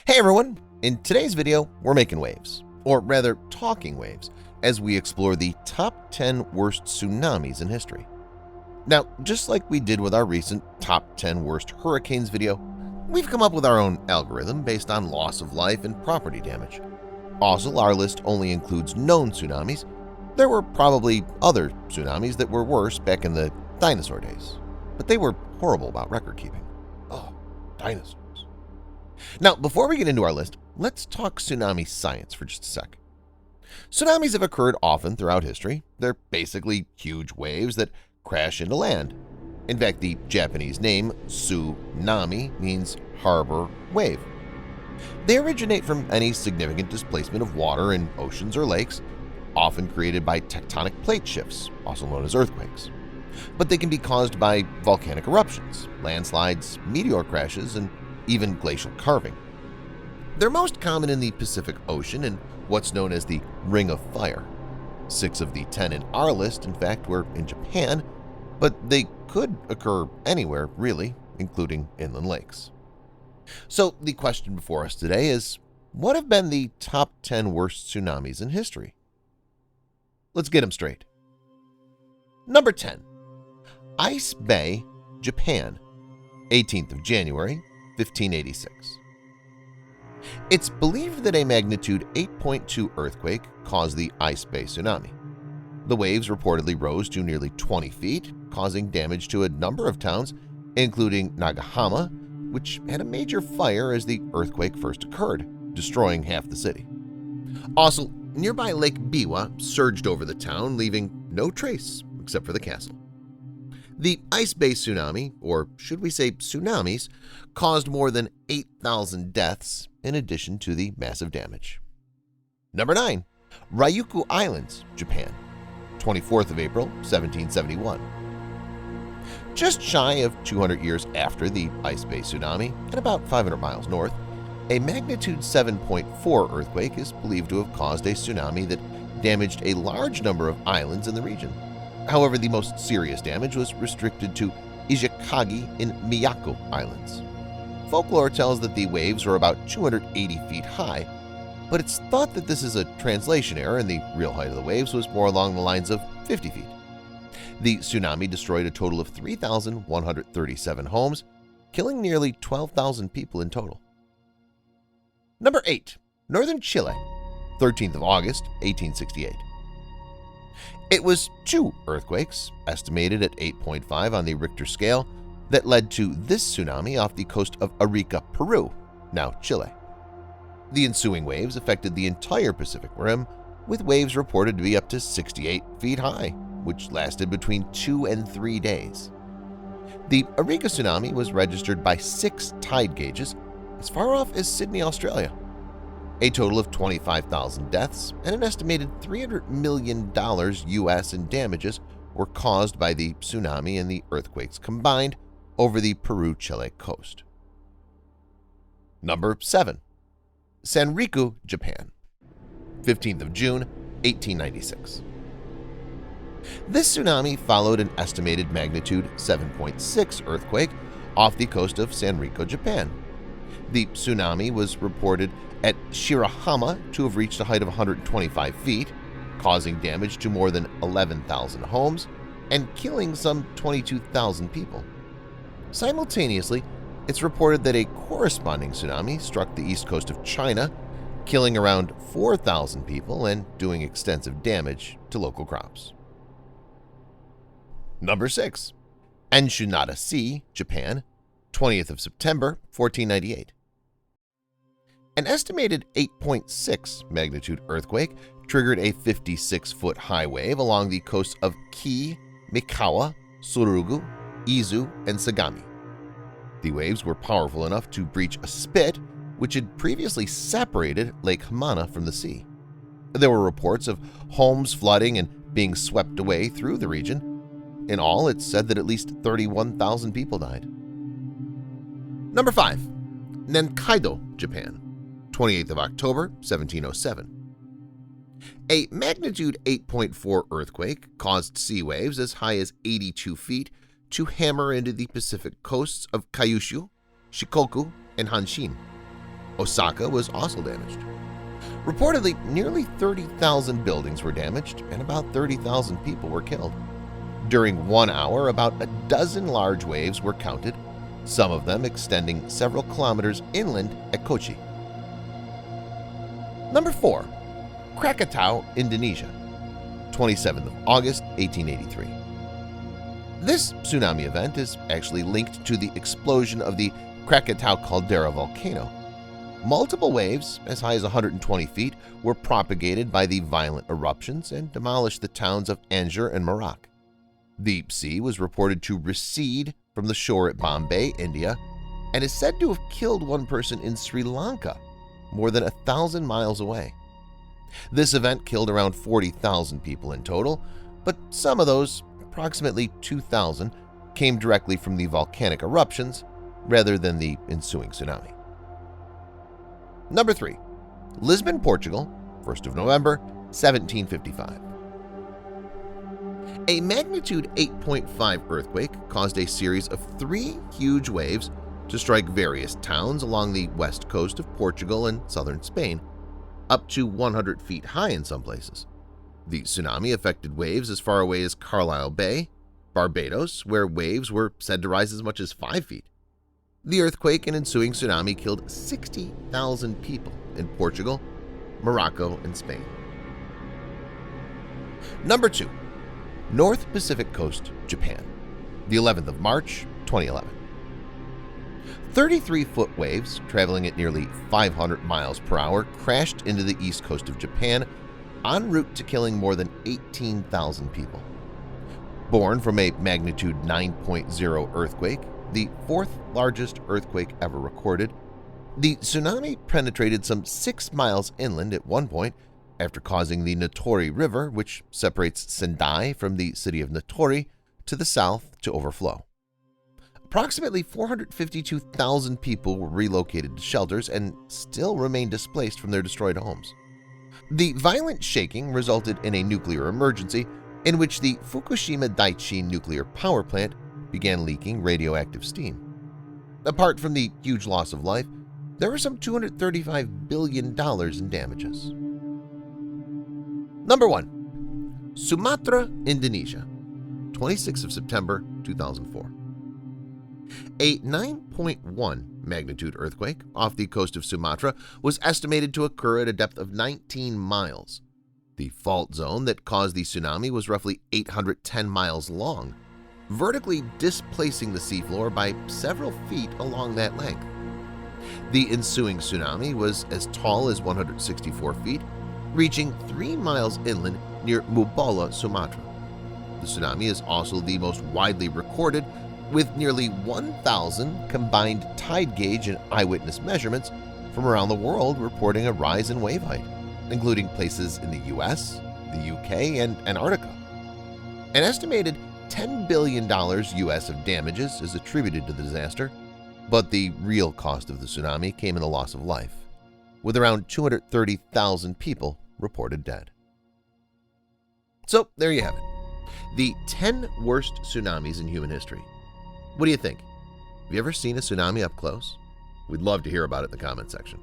Hey everyone! In today's video, we're making waves, or rather talking waves, as we explore the top 10 worst tsunamis in history. Now, just like we did with our recent top 10 worst hurricanes video, we've come up with our own algorithm based on loss of life and property damage. Also, our list only includes known tsunamis. There were probably other tsunamis that were worse back in the dinosaur days, but they were horrible about record keeping. Oh, dinosaurs. Now, before we get into our list, let's talk tsunami science for just a sec. Tsunamis have occurred often throughout history. They're basically huge waves that crash into land. In fact, the Japanese name tsunami means harbor wave. They originate from any significant displacement of water in oceans or lakes, often created by tectonic plate shifts, also known as earthquakes. But they can be caused by volcanic eruptions, landslides, meteor crashes, and even glacial carving. They're most common in the Pacific Ocean and what's known as the Ring of Fire. 6 of the 10 in our list, in fact, were in Japan, but they could occur anywhere, really, including inland lakes. So the question before us today is, what have been the top 10 worst tsunamis in history? Let's get them straight. Number 10. Ise Bay, Japan, 18th of January, 1586. It's believed that a magnitude 8.2 earthquake caused the Ise Bay tsunami. The waves reportedly rose to nearly 20 feet, causing damage to a number of towns, including Nagahama, which had a major fire as the earthquake first occurred, destroying half the city. Also, nearby Lake Biwa surged over the town, leaving no trace except for the castle. The Ise Bay tsunami, or should we say tsunamis, caused more than 8,000 deaths in addition to the massive damage. Number 9. Ryuku Islands, Japan, 24th of April, 1771. Just shy of 200 years after the Ise Bay tsunami, and about 500 miles north, a magnitude 7.4 earthquake is believed to have caused a tsunami that damaged a large number of islands in the region. However, the most serious damage was restricted to Ishikagi in Miyako Islands. Folklore tells that the waves were about 280 feet high, but it's thought that this is a translation error and the real height of the waves was more along the lines of 50 feet. The tsunami destroyed a total of 3,137 homes, killing nearly 12,000 people in total. Number 8. Northern Chile, 13th of August, 1868. It was 2 earthquakes, estimated at 8.5 on the Richter scale, that led to this tsunami off the coast of Arica, Peru, now Chile. The ensuing waves affected the entire Pacific Rim, with waves reported to be up to 68 feet high, which lasted between 2 and 3 days. The Arica tsunami was registered by 6 tide gauges as far off as Sydney, Australia. A total of 25,000 deaths and an estimated $300 million US in damages were caused by the tsunami and the earthquakes combined over the Peru-Chile coast. Number 7. Sanriku, Japan, 15th of June, 1896. This tsunami followed an estimated magnitude 7.6 earthquake off the coast of Sanriku, Japan. The tsunami was reported at Shirahama to have reached a height of 125 feet, causing damage to more than 11,000 homes and killing some 22,000 people. Simultaneously, it's reported that a corresponding tsunami struck the east coast of China, killing around 4,000 people and doing extensive damage to local crops. Number 6. Enshunada Sea, Japan, 20th of September, 1498. An estimated 8.6 magnitude earthquake triggered a 56-foot high wave along the coasts of Kii, Mikawa, Surugu, Izu, and Sagami. The waves were powerful enough to breach a spit which had previously separated Lake Hamana from the sea. There were reports of homes flooding and being swept away through the region. In all, it's said that at least 31,000 people died. Number 5. Nankaido, Japan, 28th of October, 1707. A magnitude 8.4 earthquake caused sea waves as high as 82 feet to hammer into the Pacific coasts of Kyushu, Shikoku, and Hanshin. Osaka was also damaged. Reportedly, nearly 30,000 buildings were damaged and about 30,000 people were killed. During 1 hour, about a dozen large waves were counted, some of them extending several kilometers inland at Kochi. Number 4. Krakatau, Indonesia, 27th of August, 1883. This tsunami event is actually linked to the explosion of the Krakatau caldera volcano. Multiple waves, as high as 120 feet, were propagated by the violent eruptions and demolished the towns of Anjar and Merak. The sea was reported to recede from the shore at Bombay, India, and is said to have killed one person in Sri Lanka, more than 1,000 miles away. This event killed around 40,000 people in total, but some of those, approximately 2,000, came directly from the volcanic eruptions rather than the ensuing tsunami. Number 3. Lisbon, Portugal, 1st of November, 1755. A magnitude 8.5 earthquake caused a series of 3 huge waves to strike various towns along the west coast of Portugal and southern Spain, up to 100 feet high in some places. The tsunami affected waves as far away as Carlisle Bay, Barbados, where waves were said to rise as much as 5 feet. The earthquake and ensuing tsunami killed 60,000 people in Portugal, Morocco, and Spain. Number 2. North Pacific Coast, Japan, the 11th of March, 2011. 33-foot waves traveling at nearly 500 miles per hour crashed into the east coast of Japan en route to killing more than 18,000 people. Born from a magnitude 9.0 earthquake, the 4th largest earthquake ever recorded, the tsunami penetrated some 6 miles inland at one point after causing the Notori River, which separates Sendai from the city of Notori, to the south to overflow. Approximately 452,000 people were relocated to shelters and still remain displaced from their destroyed homes. The violent shaking resulted in a nuclear emergency in which the Fukushima Daiichi nuclear power plant began leaking radioactive steam. Apart from the huge loss of life, there were some $235 billion in damages. Number 1. Sumatra, Indonesia, 26th of September, 2004. A 9.1 magnitude earthquake off the coast of Sumatra was estimated to occur at a depth of 19 miles. The fault zone that caused the tsunami was roughly 810 miles long, vertically displacing the seafloor by several feet along that length. The ensuing tsunami was as tall as 164 feet, reaching 3 miles inland near Mubola, Sumatra. The tsunami is also the most widely recorded, with nearly 1,000 combined tide gauge and eyewitness measurements from around the world reporting a rise in wave height, including places in the US, the UK, and Antarctica. An estimated $10 billion US of damages is attributed to the disaster, but the real cost of the tsunami came in the loss of life, with around 230,000 people reported dead. So there you have it, the 10 worst tsunamis in human history. What do you think? Have you ever seen a tsunami up close? We'd love to hear about it in the comment section.